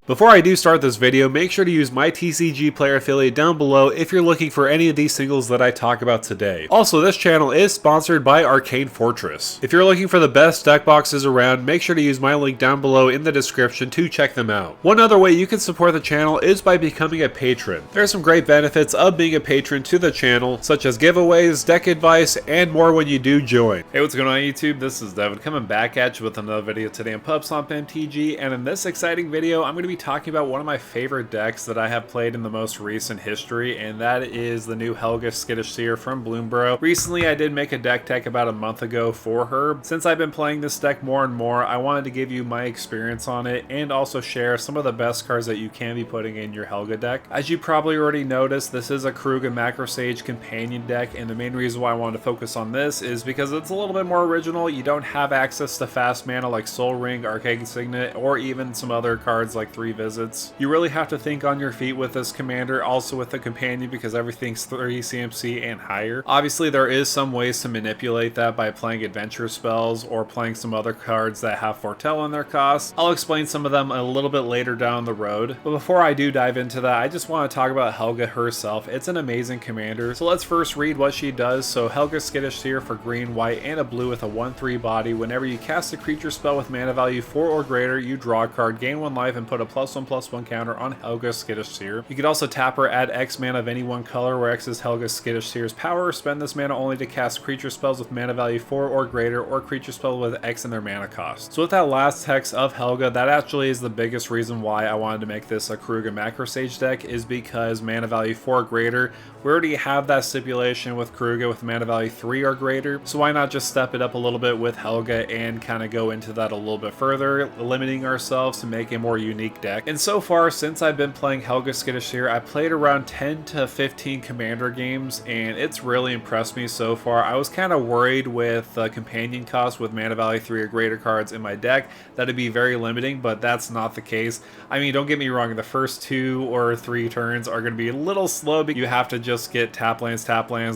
Before I do start this video, make sure to use my TCG player affiliate down below if you're looking for any of these singles that I talk about today. Also, this channel is sponsored by Arcane Fortress. If you're looking for the best deck boxes around, make sure to use my link down below in the description to check them out. One other way you can support the channel is by becoming a patron. There are some great benefits of being a patron to the channel, such as giveaways, deck advice, and more when you do join. Hey, what's going on YouTube? This is Devin coming back at you with another video today on PubStomp MTG, and in this exciting video, I'm going to be talking about one of my favorite decks that I have played in the most recent history, and that is the new Helga Skittish Seer from Bloomborough. Recently, I did make a deck tech about a month ago for her. Since I've been playing this deck more and more, I wanted to give you my experience on it and also share some of the best cards that you can be putting in your Helga deck. As you probably already noticed, this is a Keruga Macrosage companion deck, and the main reason why I wanted to focus on this is because it's a little bit more original. You don't have access to fast mana like Soul Ring, Arcane Signet, or even some other cards like 3 Visits. You really have to think on your feet with this commander, also with the companion, because everything's 3 CMC and higher. Obviously, there is some ways to manipulate that by playing adventure spells or playing some other cards that have foretell in their costs. I'll explain some of them a little bit later down the road. But before I do dive into that, I just want to talk about Helga herself. It's an amazing commander. So let's first read what she does. So Helga Skittish Seer for green, white, and a blue with a 1/3 body. Whenever you cast a creature spell with mana value 4 or greater, you draw a card, gain 1 life, and put a +1/+1 counter on Helga Skittish Seer. You could also tap her, add X mana of any one color, where X is Helga Skittish Seer's power. Spend this mana only to cast creature spells with mana value 4 or greater, or creature spells with X in their mana cost. So with that last text of Helga, that actually is the biggest reason why I wanted to make this a Keruga Macrosage deck, is because mana value 4 or greater, we already have that stipulation with Keruga with mana value 3 or greater, so why not just step it up a little bit with Helga and kind of go into that a little bit further, limiting ourselves to make a more unique deck. And so far, since I've been playing Helga Skittish Seer, I played around 10 to 15 commander games, and it's really impressed me so far. I was kind of worried with companion cost with mana value 3 or greater cards in my deck that'd be very limiting, but that's not the case. I mean, don't get me wrong, the first 2 or 3 turns are going to be a little slow, because you have to just get tap lands,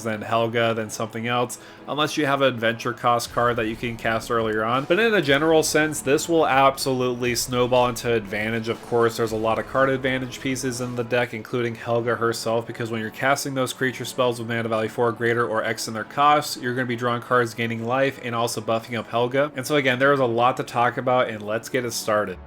then Helga, then something else, unless you have an adventure cost card that you can cast earlier on. But in a general sense, this will absolutely snowball into advantage. Of course, there's a lot of card advantage pieces in the deck, including Helga herself, because when you're casting those creature spells with mana value 4 or greater or X in their cost, you're going to be drawing cards, gaining life, and also buffing up Helga. And so again, there's a lot to talk about, and let's get it started.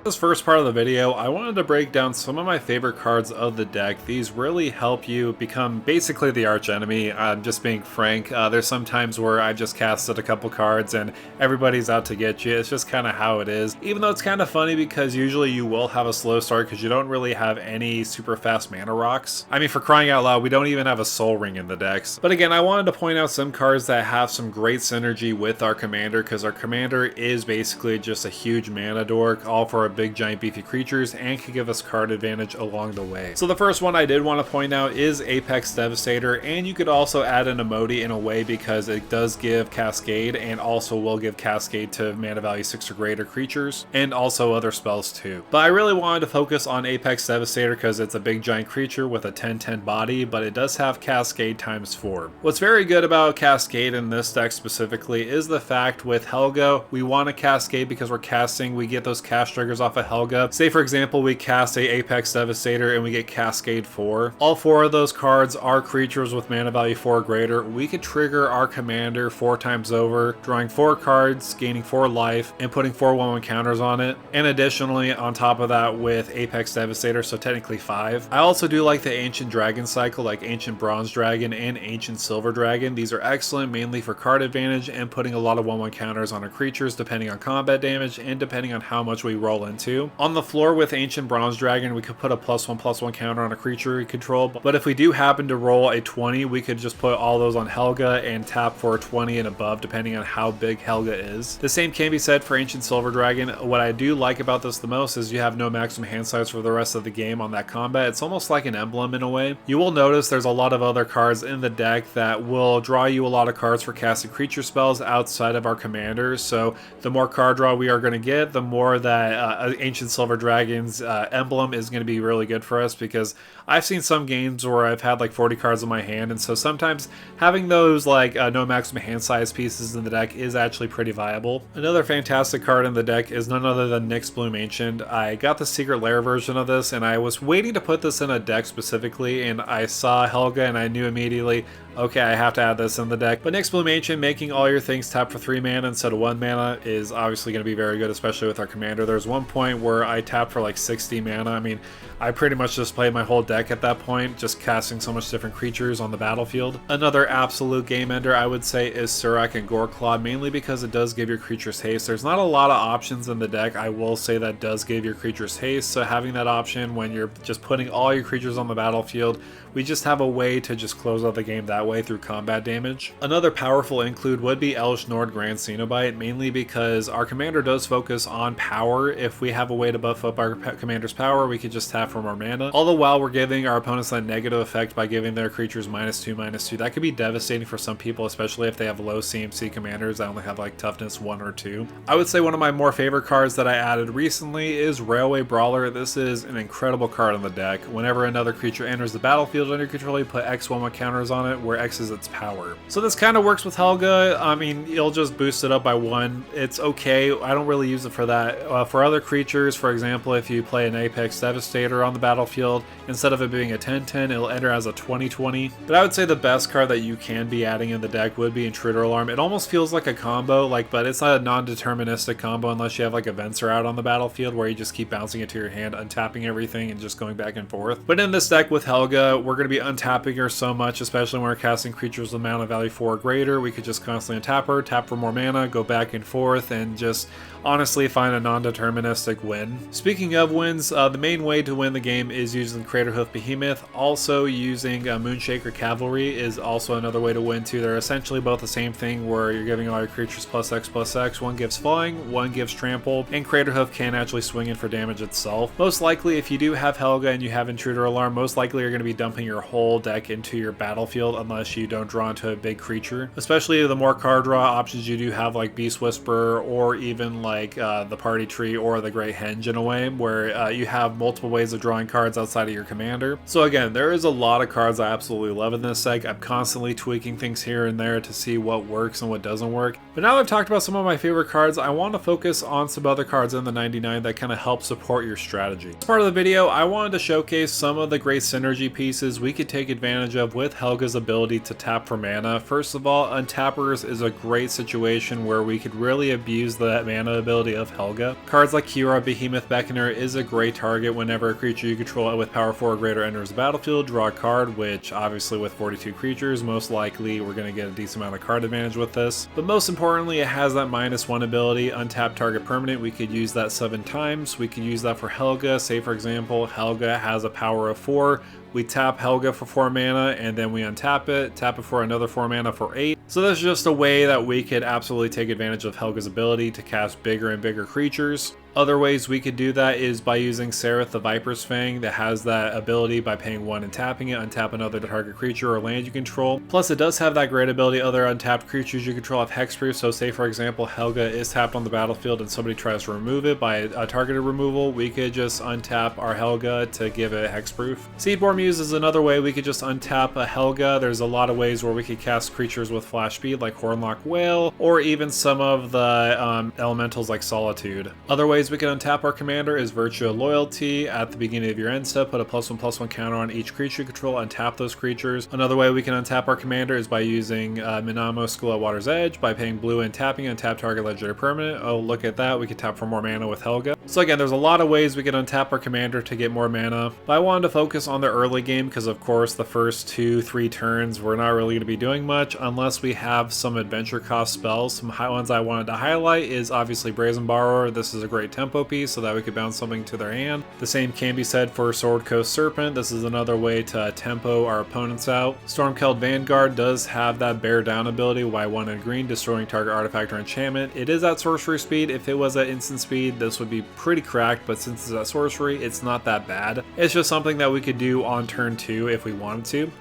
This first part of the video, I wanted to break down some of my favorite cards of the deck. These really help you become basically the arch enemy. I'm just being frank. There's some times where I just casted a couple cards and everybody's out to get you. It's just kind of how it is. Even though it's kind of funny, because usually you will have a slow start because you don't really have any super fast mana rocks. I mean, for crying out loud, we don't even have a Soul Ring in the decks. But again, I wanted to point out some cards that have some great synergy with our commander, because our commander is basically just a huge mana dork, all for a big giant beefy creatures, and can give us card advantage along the way. So the first one I did want to point out is Apex Devastator, and you could also add an emote in a way, because it does give Cascade, and also will give Cascade to mana value 6 or greater creatures, and also other spells too. But I really wanted to focus on Apex Devastator because it's a big giant creature with a 10/10 body, but it does have Cascade ×4. What's very good about Cascade in this deck specifically is the fact with Helga, we want to Cascade because we're casting, we get those cast triggers off of Helga. Say for example, we cast a Apex Devastator and we get Cascade 4. All 4 of those cards are creatures with mana value 4 or greater. We could trigger our commander 4 times over, drawing 4 cards, gaining 4 life, and putting 4 1/1 counters on it. And additionally, on top of that, with Apex Devastator, so technically 5. I also do like the Ancient Dragon cycle, like Ancient Bronze Dragon and Ancient Silver Dragon. These are excellent mainly for card advantage and putting a lot of 1/1 counters on our creatures depending on combat damage and depending on how much we roll into. On the floor with Ancient Bronze Dragon, we could put a +1/+1 counter on a creature we control, but if we do happen to roll a 20, we could just put all those on Helga and tap for a 20 and above, depending on how big Helga is. The same can be said for Ancient Silver Dragon. What I do like about this the most is you have no maximum hand size for the rest of the game on that combat. It's almost like an emblem in a way. You will notice there's a lot of other cards in the deck that will draw you a lot of cards for casting creature spells outside of our commander, so the more card draw we are going to get, the more that Ancient Silver Dragon's emblem is going to be really good for us, because I've seen some games where I've had like 40 cards in my hand, and so sometimes having those like no maximum hand size pieces in the deck is actually pretty viable. Another fantastic card in the deck is none other than Nyx Bloom Ancient. I got the Secret Lair version of this, and I was waiting to put this in a deck specifically, and I saw Helga and I knew immediately, okay, I have to add this in the deck. But Nyx Bloom Ancient, making all your things tap for 3 mana instead of 1 mana is obviously going to be very good, especially with our commander. There's one point where I tapped for like 60 mana. I mean, I pretty much just played my whole deck at that point, just casting so much different creatures on the battlefield. Another absolute game ender I would say is Surak and Goreclaw, mainly because it does give your creatures haste. There's not a lot of options in the deck, I will say, that does give your creatures haste, so having that option when you're just putting all your creatures on the battlefield, we just have a way to just close out the game that way through combat damage. Another powerful include would be Elesh Norn Grand Cenobite, mainly because our commander does focus on power. If we have a way to buff up our commander's power, we could just tap from our mana. All the while we're giving our opponents that negative effect by giving their creatures -2/-2. That could be devastating for some people, especially if they have low CMC commanders that only have like toughness 1 or 2. I would say one of my more favorite cards that I added recently is Railway Brawler. This is an incredible card on the deck. Whenever another creature enters the battlefield under control, you put X1 with counters on it, where X is its power. So this kind of works with Helga. I mean, you'll just boost it up by 1. It's okay. I don't really use it for that. For other creatures, for example, if you play an Apex Devastator on the battlefield, instead of it being a 10/10, it'll enter as a 20/20. But I would say the best card that you can be adding in the deck would be Intruder Alarm. It almost feels like a combo, but it's not a non-deterministic combo unless you have like events are out on the battlefield where you just keep bouncing it to your hand, untapping everything, and just going back and forth. But in this deck with Helga, we're going to be untapping her so much, especially when we're casting creatures with mana value 4 or greater. We could just constantly untap her, tap for more mana, go back and forth, and just honestly find a non-deterministic win. Speaking of wins, the main way to win the game is using Craterhoof Behemoth. Also using Moonshaker Cavalry is also another way to win too. They're essentially both the same thing, where you're giving all your creatures +X/+X. One gives flying, one gives trample, and Craterhoof can actually swing in for damage itself. Most likely, if you do have Helga and you have Intruder Alarm, most likely you're going to be dumping your whole deck into your battlefield unless you don't draw into a big creature. Especially the more card draw options you do have, like Beast Whisperer, or even like the Party Tree or the Great Henge, in a way where you have multiple ways of drawing cards outside of your commander. So again, there is a lot of cards I absolutely love in this deck. I'm constantly tweaking things here and there to see what works and what doesn't work. But now that I've talked about some of my favorite cards, I want to focus on some other cards in the 99 that kind of help support your strategy. As part of the video, I wanted to showcase some of the great synergy pieces we could take advantage of with Helga's ability to tap for mana. First of all, Untappers is a great situation where we could really abuse that mana ability of Helga. Cards like Keruga Behemoth Beckoner is a great target whenever a creature you control with power 4 or greater enters the battlefield. Draw a card, which obviously with 42 creatures, most likely we're going to get a decent amount of card advantage with this. But most importantly, it has that -1 ability, untap target permanent. We could use that 7 times. We could use that for Helga. Say for example, Helga has a power of 4. We tap Helga for 4 mana, and then we untap it, tap it for another 4 mana for 8. So that's just a way that we could absolutely take advantage of Helga's ability to cast bigger and bigger creatures. Other ways we could do that is by using Sereth the Viper's Fang, that has that ability by paying 1 and tapping it, untap another target creature or land you control. Plus it does have that great ability other untapped creatures you control have hexproof, so say for example Helga is tapped on the battlefield and somebody tries to remove it by a targeted removal, we could just untap our Helga to give it hexproof. Seedborn Muse is another way we could just untap a Helga. There's a lot of ways where we could cast creatures with flash speed like Hornlock Whale, or even some of the elementals like Solitude. Other ways we can untap our commander is Virtue of Loyalty. At the beginning of your end step, put a +1/+1 counter on each creature you control, untap those creatures. Another way we can untap our commander is by using Minamo School at Water's Edge, by paying blue and tapping, untap target legendary permanent. Oh, look at that, we can tap for more mana with Helga. So again, there's a lot of ways we can untap our commander to get more mana, but I wanted to focus on the early game because of course the first 2-3 turns we're not really going to be doing much unless we have some adventure cost spells. Some high ones I wanted to highlight is obviously Brazen Borrower. This is a great tempo piece so that we could bounce something to their hand. The same can be said for Sword Coast Serpent. This is another way to tempo our opponents out. Stormkeld Vanguard does have that bear down ability, Y1 and green, destroying target artifact or enchantment. It is at sorcery speed. If it was at instant speed, this would be pretty cracked, but since it's at sorcery, it's not that bad. It's just something that we could do on turn 2 if we wanted to.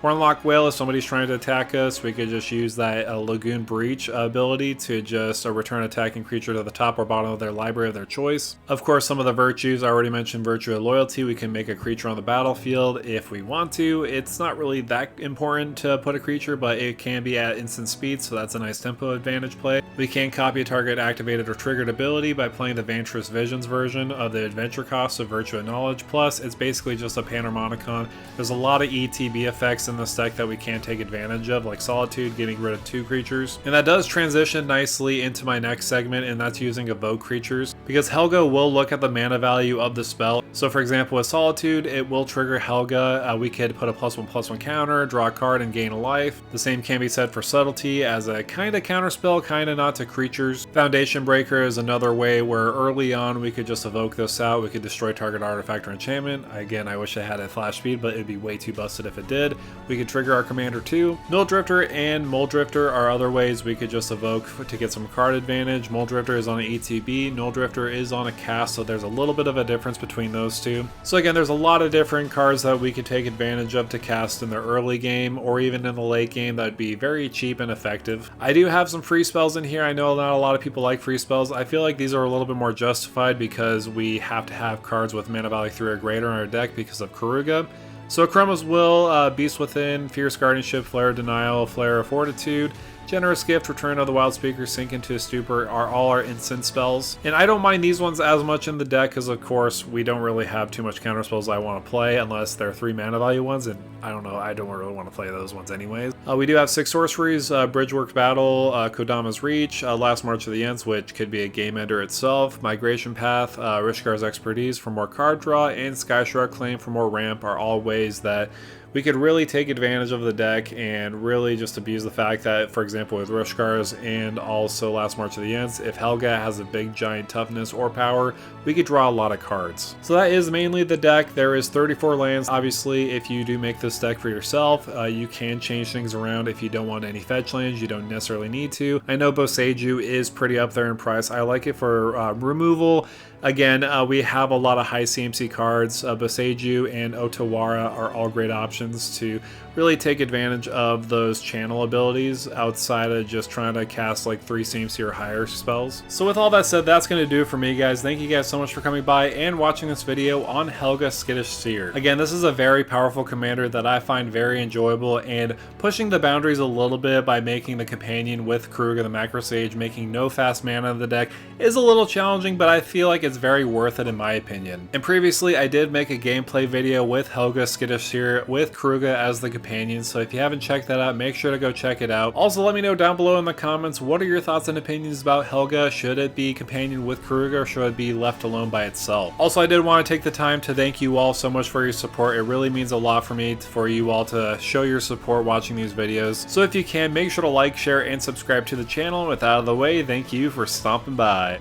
Hornlock Whale, if somebody's trying to attack us, we could just use that Lagoon Breach ability to just return attacking creature to the top or bottom of their library of their choice. Of course, some of the virtues, I already mentioned Virtue of Loyalty. We can make a creature on the battlefield if we want to. It's not really that important to put a creature, but it can be at instant speed, so that's a nice tempo advantage play. We can copy a target activated or triggered ability by playing the Vantress Visions version of the adventure cost of Virtue of Knowledge. Plus, it's basically just a Panharmonicon. There's a lot of ETB effects in this deck that we can take advantage of, like Solitude, getting rid of 2 creatures. And that does transition nicely into my next segment, and that's using Evoke creatures, because Helga will look at the mana value of the spell. So for example, with Solitude, it will trigger Helga. We could put a +1/+1 counter, draw a card, and gain a life. The same can be said for Subtlety as a kind of counter spell, kind of not to creatures. Foundation Breaker is another way where early on we could just evoke this out. We could destroy target artifact or enchantment. Again, I wish I had a flash speed, but it'd be way too busted if it did. We could trigger our commander too. Mill Drifter and Mole Drifter are other ways we could just evoke to get some card advantage. Mole Drifter is on an ETB, Mill Drifter is on a cast, so there's a little bit of a difference between those two. So again, there's a lot of different cards that we could take advantage of to cast in the early game or even in the late game that would be very cheap and effective. I do have some free spells in here. I know not a lot of people like free spells. I feel like these are a little bit more justified because we have to have cards with mana value 3 or greater in our deck because of Keruga. So Chroma's Will, Beast Within, Fierce Guardianship, Flare of Denial, Flare of Fortitude, Generous Gift, Return of the Wild Speaker, Sink into a Stupor are all our instant spells. And I don't mind these ones as much in the deck because of course we don't really have too much counter spells I want to play unless they're 3 mana value ones, and I don't know, I don't really want to play those ones anyways. We do have 6 sorceries, Bridgeworks Battle, Kodama's Reach, Last March of the Ents, which could be a game ender itself, Migration Path, Rishkar's Expertise for more card draw, and Skyshrug Claim for more ramp are all ways that we could really take advantage of the deck and really just abuse the fact that, for example, with Rishkar's and also Last March of the Ents, if Helga has a big giant toughness or power, we could draw a lot of cards. So that is mainly the deck. There is 34 lands. Obviously, if you do make this deck for yourself, you can change things around. If you don't want any fetch lands, you don't necessarily need to. I know Boseiju is pretty up there in price. I like it for removal. Again, we have a lot of high CMC cards. Boseiju and Otawara are all great options to really take advantage of those channel abilities outside of just trying to cast like 3 CMC or higher spells. So with all that said, that's going to do it for me, guys. Thank you guys so much for coming by and watching this video on Helga Skittish Seer. Again, this is a very powerful commander that I find very enjoyable, and pushing the boundaries a little bit by making the companion with Keruga the Macrosage, making no fast mana in the deck, is a little challenging, but I feel like it's very worth it in my opinion. And previously I did make a gameplay video with Helga Skittish Seer with Keruga as the companion, so if you haven't checked that out, make sure to go check it out. Also, let me know down below in the comments, what are your thoughts and opinions about Helga? Should it be companion with Keruga or should it be left alone by itself? Also, I did want to take the time to thank you all so much for your support. It really means a lot for me for you all to show your support watching these videos. So if you can, make sure to like, share, and subscribe to the channel. With that out of the way, thank you for stopping by.